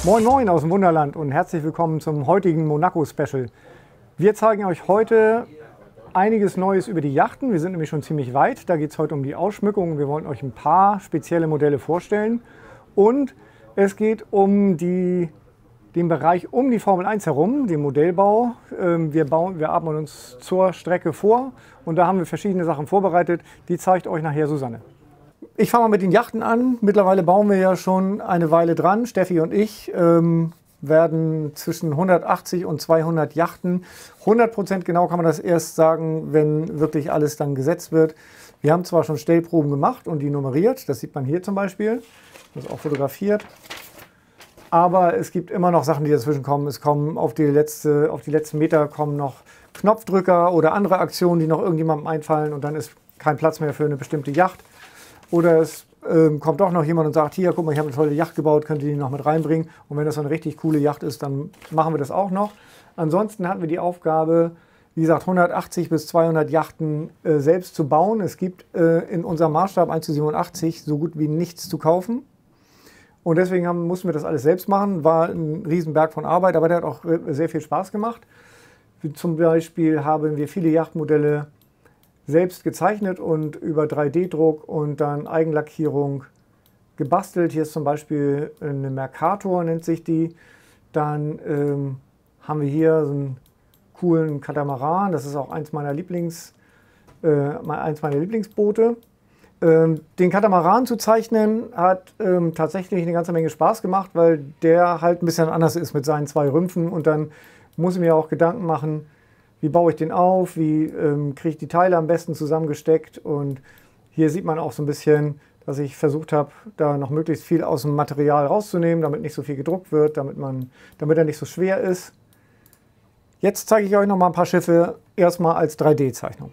Moin Moin aus dem Wunderland und herzlich willkommen zum heutigen Monaco-Special. Wir zeigen euch heute einiges Neues über die Yachten. Wir sind nämlich schon ziemlich weit. Da geht es heute um die Ausschmückung. Wir wollen euch ein paar spezielle Modelle vorstellen. Und es geht um den Bereich um die Formel 1 herum, den Modellbau. Wir arbeiten uns zur Strecke vor und da haben wir verschiedene Sachen vorbereitet. Die zeigt euch nachher Susanne. Ich fange mal mit den Yachten an. Mittlerweile bauen wir ja schon eine Weile dran. Steffi und ich werden zwischen 180 und 200 Yachten. 100% genau kann man das erst sagen, wenn wirklich alles dann gesetzt wird. Wir haben zwar schon Stellproben gemacht und die nummeriert. Das sieht man hier zum Beispiel. Das ist auch fotografiert. Aber es gibt immer noch Sachen, die dazwischen kommen. Es kommen auf die letzten Meter kommen noch Knopfdrücker oder andere Aktionen, die noch irgendjemandem einfallen. Und dann ist kein Platz mehr für eine bestimmte Yacht. Oder es kommt doch noch jemand und sagt, hier, guck mal, ich habe eine tolle Yacht gebaut, könnt ihr die noch mit reinbringen? Und wenn das so eine richtig coole Yacht ist, dann machen wir das auch noch. Ansonsten hatten wir die Aufgabe, wie gesagt, 180 bis 200 Yachten selbst zu bauen. Es gibt in unserem Maßstab 1:87 so gut wie nichts zu kaufen. Und deswegen mussten wir das alles selbst machen. War ein Riesenberg von Arbeit, aber der hat auch sehr viel Spaß gemacht. Zum Beispiel haben wir viele Yachtmodelle selbst gezeichnet und über 3D-Druck und dann Eigenlackierung gebastelt. Hier ist zum Beispiel eine Mercator, nennt sich die. Dann haben wir hier so einen coolen Katamaran. Das ist auch eins meiner Lieblingsboote. Den Katamaran zu zeichnen hat tatsächlich eine ganze Menge Spaß gemacht, weil der halt ein bisschen anders ist mit seinen zwei Rümpfen. Und dann muss ich mir auch Gedanken machen, wie baue ich den auf, wie kriege ich die Teile am besten zusammengesteckt. Und hier sieht man auch so ein bisschen, dass ich versucht habe, da noch möglichst viel aus dem Material rauszunehmen, damit nicht so viel gedruckt wird, damit er nicht so schwer ist. Jetzt zeige ich euch noch mal ein paar Schiffe, erstmal als 3D-Zeichnung.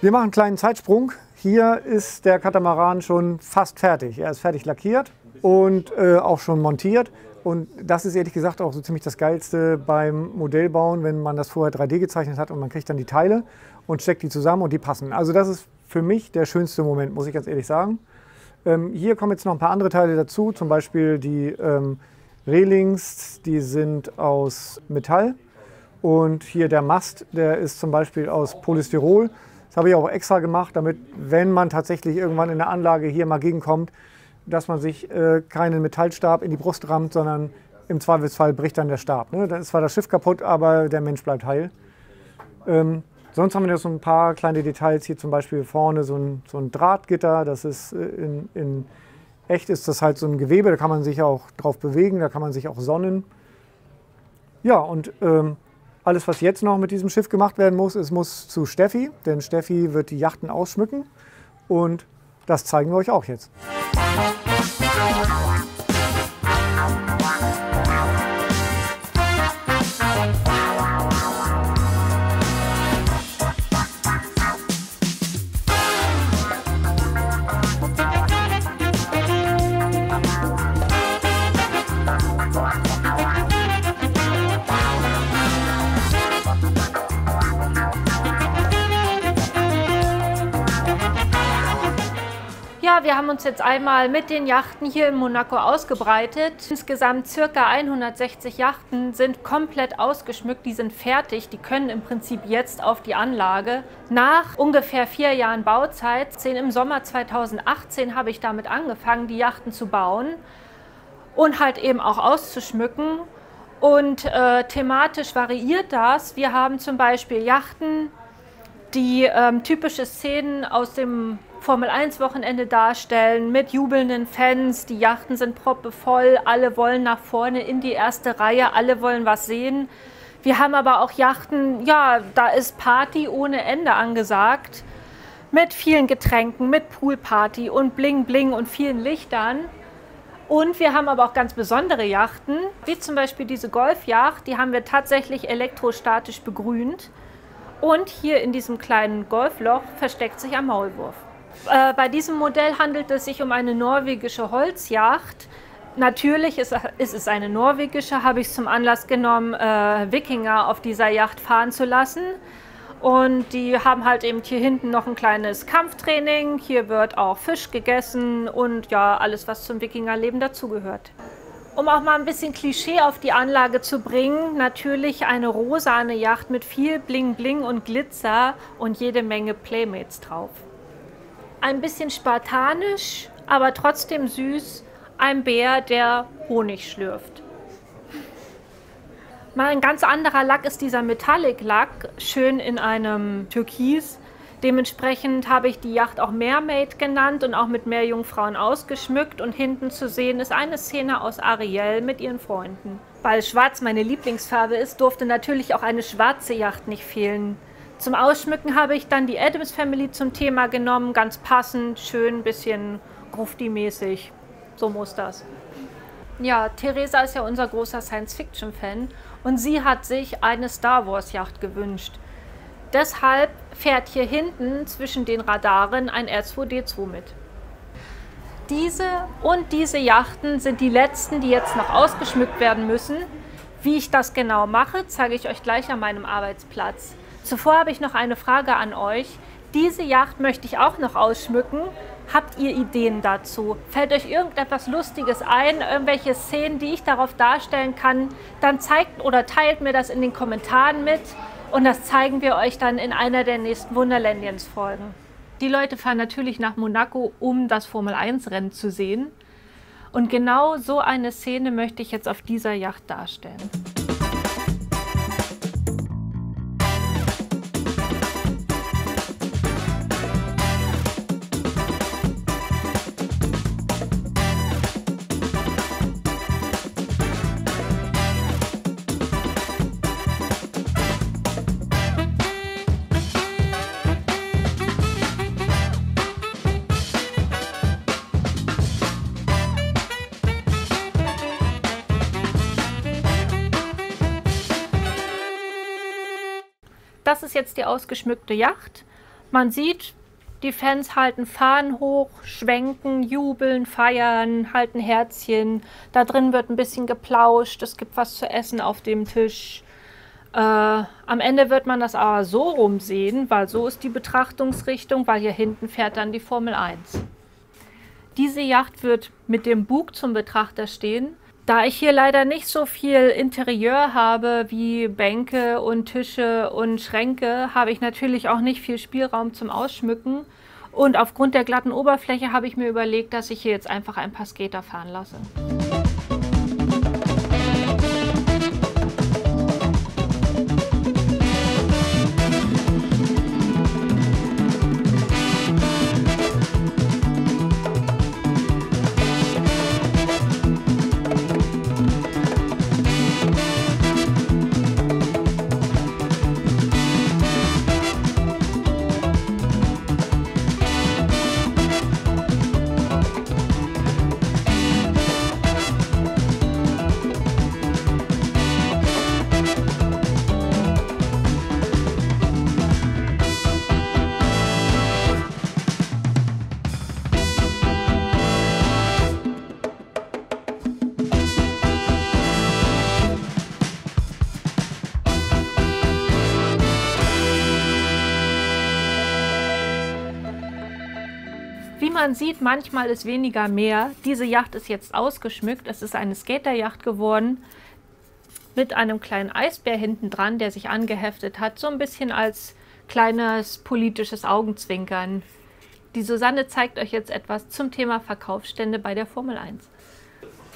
Wir machen einen kleinen Zeitsprung. Hier ist der Katamaran schon fast fertig. Er ist fertig lackiert und auch schon montiert. Und das ist ehrlich gesagt auch so ziemlich das Geilste beim Modellbauen, wenn man das vorher 3D gezeichnet hat und man kriegt dann die Teile und steckt die zusammen und die passen. Also das ist für mich der schönste Moment, muss ich ganz ehrlich sagen. Hier kommen jetzt noch ein paar andere Teile dazu, zum Beispiel die Railings, die sind aus Metall. Und hier der Mast, der ist zum Beispiel aus Polystyrol. Das habe ich auch extra gemacht, damit, wenn man tatsächlich irgendwann in der Anlage hier mal gegenkommt, dass man sich keinen Metallstab in die Brust rammt, sondern im Zweifelsfall bricht dann der Stab. Ne? Dann ist zwar das Schiff kaputt, aber der Mensch bleibt heil. Sonst haben wir noch so ein paar kleine Details. Hier zum Beispiel vorne so ein Drahtgitter. Das ist in echt ist das halt so ein Gewebe, da kann man sich auch drauf bewegen, da kann man sich auch sonnen. Ja, und alles, was jetzt noch mit diesem Schiff gemacht werden muss, es muss zu Steffi, denn Steffi wird die Yachten ausschmücken und das zeigen wir euch auch jetzt. Ja, wir haben uns jetzt einmal mit den Yachten hier in Monaco ausgebreitet. Insgesamt ca. 160 Yachten sind komplett ausgeschmückt, die sind fertig, die können im Prinzip jetzt auf die Anlage. Nach ungefähr 4 Jahren Bauzeit, im Sommer 2018 habe ich damit angefangen, die Yachten zu bauen und halt eben auch auszuschmücken. Und thematisch variiert das. Wir haben zum Beispiel Yachten, die typische Szenen aus dem Formel-1-Wochenende darstellen, mit jubelnden Fans. Die Yachten sind proppevoll, alle wollen nach vorne in die erste Reihe, alle wollen was sehen. Wir haben aber auch Yachten, ja, da ist Party ohne Ende angesagt, mit vielen Getränken, mit Poolparty und Bling Bling und vielen Lichtern. Und wir haben aber auch ganz besondere Yachten, wie zum Beispiel diese Golfjacht, die haben wir tatsächlich elektrostatisch begrünt. Und hier in diesem kleinen Golfloch versteckt sich ein Maulwurf. Bei diesem Modell handelt es sich um eine norwegische Holzjacht. Natürlich ist es eine norwegische, habe ich zum Anlass genommen, Wikinger auf dieser Yacht fahren zu lassen. Und die haben halt eben hier hinten noch ein kleines Kampftraining. Hier wird auch Fisch gegessen und ja, alles, was zum Wikingerleben dazugehört. Um auch mal ein bisschen Klischee auf die Anlage zu bringen, natürlich eine rosane Yacht mit viel Bling Bling und Glitzer und jede Menge Playmates drauf. Ein bisschen spartanisch, aber trotzdem süß, ein Bär, der Honig schlürft. Mal ein ganz anderer Lack ist dieser Metallic-Lack, schön in einem Türkis. Dementsprechend habe ich die Yacht auch Mermaid genannt und auch mit Meerjungfrauen ausgeschmückt. Und hinten zu sehen ist eine Szene aus Ariel mit ihren Freunden. Weil Schwarz meine Lieblingsfarbe ist, durfte natürlich auch eine schwarze Yacht nicht fehlen. Zum Ausschmücken habe ich dann die Addams Family zum Thema genommen, ganz passend, schön, ein bisschen Grufti-mäßig. So muss das. Ja, Theresa ist ja unser großer Science-Fiction-Fan und sie hat sich eine Star-Wars-Yacht gewünscht. Deshalb fährt hier hinten zwischen den Radaren ein R2-D2 mit. Diese und diese Yachten sind die letzten, die jetzt noch ausgeschmückt werden müssen. Wie ich das genau mache, zeige ich euch gleich an meinem Arbeitsplatz. Zuvor habe ich noch eine Frage an euch. Diese Yacht möchte ich auch noch ausschmücken. Habt ihr Ideen dazu? Fällt euch irgendetwas Lustiges ein, irgendwelche Szenen, die ich darauf darstellen kann? Dann zeigt oder teilt mir das in den Kommentaren mit. Und das zeigen wir euch dann in einer der nächsten Wunderlandians-Folgen. Die Leute fahren natürlich nach Monaco, um das Formel-1-Rennen zu sehen. Und genau so eine Szene möchte ich jetzt auf dieser Yacht darstellen. Das ist jetzt die ausgeschmückte Yacht. Man sieht, die Fans halten Fahnen hoch, schwenken, jubeln, feiern, halten Herzchen. Da drin wird ein bisschen geplauscht, es gibt was zu essen auf dem Tisch. Am Ende wird man das aber so rumsehen, weil so ist die Betrachtungsrichtung, weil hier hinten fährt dann die Formel 1. Diese Yacht wird mit dem Bug zum Betrachter stehen. Da ich hier leider nicht so viel Interieur habe wie Bänke und Tische und Schränke, habe ich natürlich auch nicht viel Spielraum zum Ausschmücken. Und aufgrund der glatten Oberfläche habe ich mir überlegt, dass ich hier jetzt einfach ein paar Skater fahren lasse. Wie man sieht, manchmal ist weniger mehr. Diese Yacht ist jetzt ausgeschmückt. Es ist eine Skateryacht geworden mit einem kleinen Eisbär hinten dran, der sich angeheftet hat. So ein bisschen als kleines politisches Augenzwinkern. Die Susanne zeigt euch jetzt etwas zum Thema Verkaufsstände bei der Formel 1.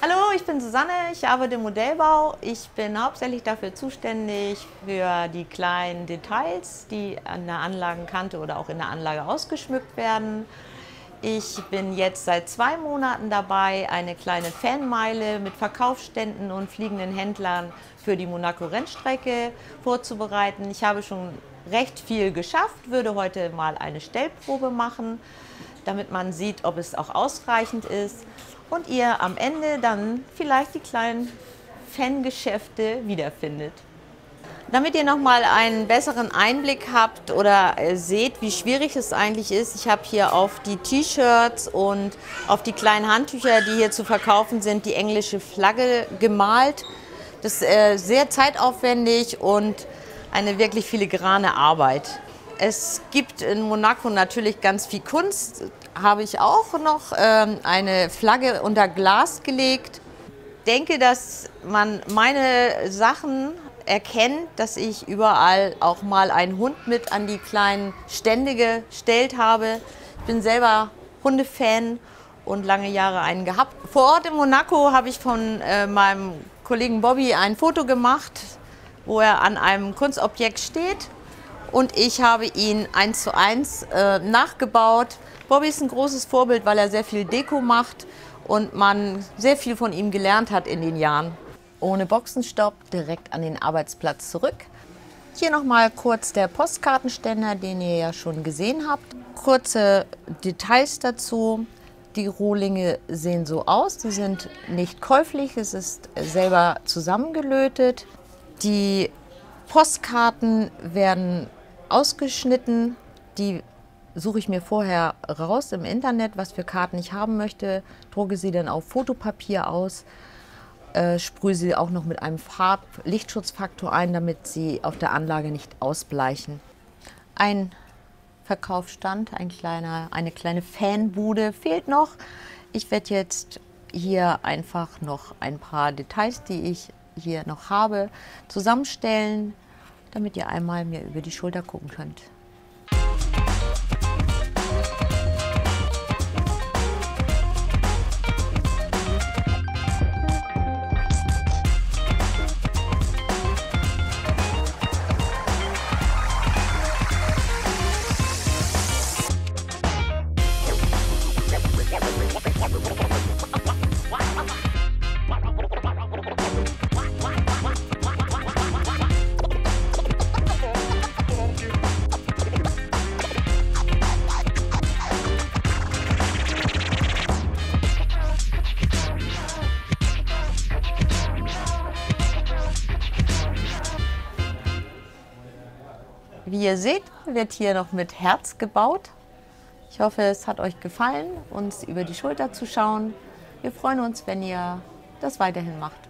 Hallo, ich bin Susanne, ich arbeite im Modellbau. Ich bin hauptsächlich dafür zuständig für die kleinen Details, die an der Anlagenkante oder auch in der Anlage ausgeschmückt werden. Ich bin jetzt seit 2 Monaten dabei, eine kleine Fanmeile mit Verkaufsständen und fliegenden Händlern für die Monaco-Rennstrecke vorzubereiten. Ich habe schon recht viel geschafft, würde heute mal eine Stellprobe machen, damit man sieht, ob es auch ausreichend ist und ihr am Ende dann vielleicht die kleinen Fangeschäfte wiederfindet. Damit ihr nochmal einen besseren Einblick habt oder seht, wie schwierig es eigentlich ist, ich habe hier auf die T-Shirts und auf die kleinen Handtücher, die hier zu verkaufen sind, die englische Flagge gemalt. Das ist sehr zeitaufwendig und eine wirklich filigrane Arbeit. Es gibt in Monaco natürlich ganz viel Kunst, habe ich auch noch eine Flagge unter Glas gelegt. Ich denke, dass man meine Sachen erkennt, dass ich überall auch mal einen Hund mit an die kleinen Stände gestellt habe. Ich bin selber Hundefan und lange Jahre einen gehabt. Vor Ort in Monaco habe ich von meinem Kollegen Bobby ein Foto gemacht, wo er an einem Kunstobjekt steht und ich habe ihn 1:1 nachgebaut. Bobby ist ein großes Vorbild, weil er sehr viel Deko macht und man sehr viel von ihm gelernt hat in den Jahren. Ohne Boxenstopp, direkt an den Arbeitsplatz zurück. Hier nochmal kurz der Postkartenständer, den ihr ja schon gesehen habt. Kurze Details dazu. Die Rohlinge sehen so aus, die sind nicht käuflich, es ist selber zusammengelötet. Die Postkarten werden ausgeschnitten, die suche ich mir vorher raus im Internet, was für Karten ich haben möchte, drucke sie dann auf Fotopapier aus. Sprühe sie auch noch mit einem Farb-Lichtschutzfaktor ein, damit sie auf der Anlage nicht ausbleichen. Ein Verkaufsstand, eine kleine Fanbude fehlt noch. Ich werde jetzt hier einfach noch ein paar Details, die ich hier noch habe, zusammenstellen, damit ihr einmal mir über die Schulter gucken könnt. Wie ihr seht, wird hier noch mit Herz gebaut. Ich hoffe, es hat euch gefallen, uns über die Schulter zu schauen. Wir freuen uns, wenn ihr das weiterhin macht.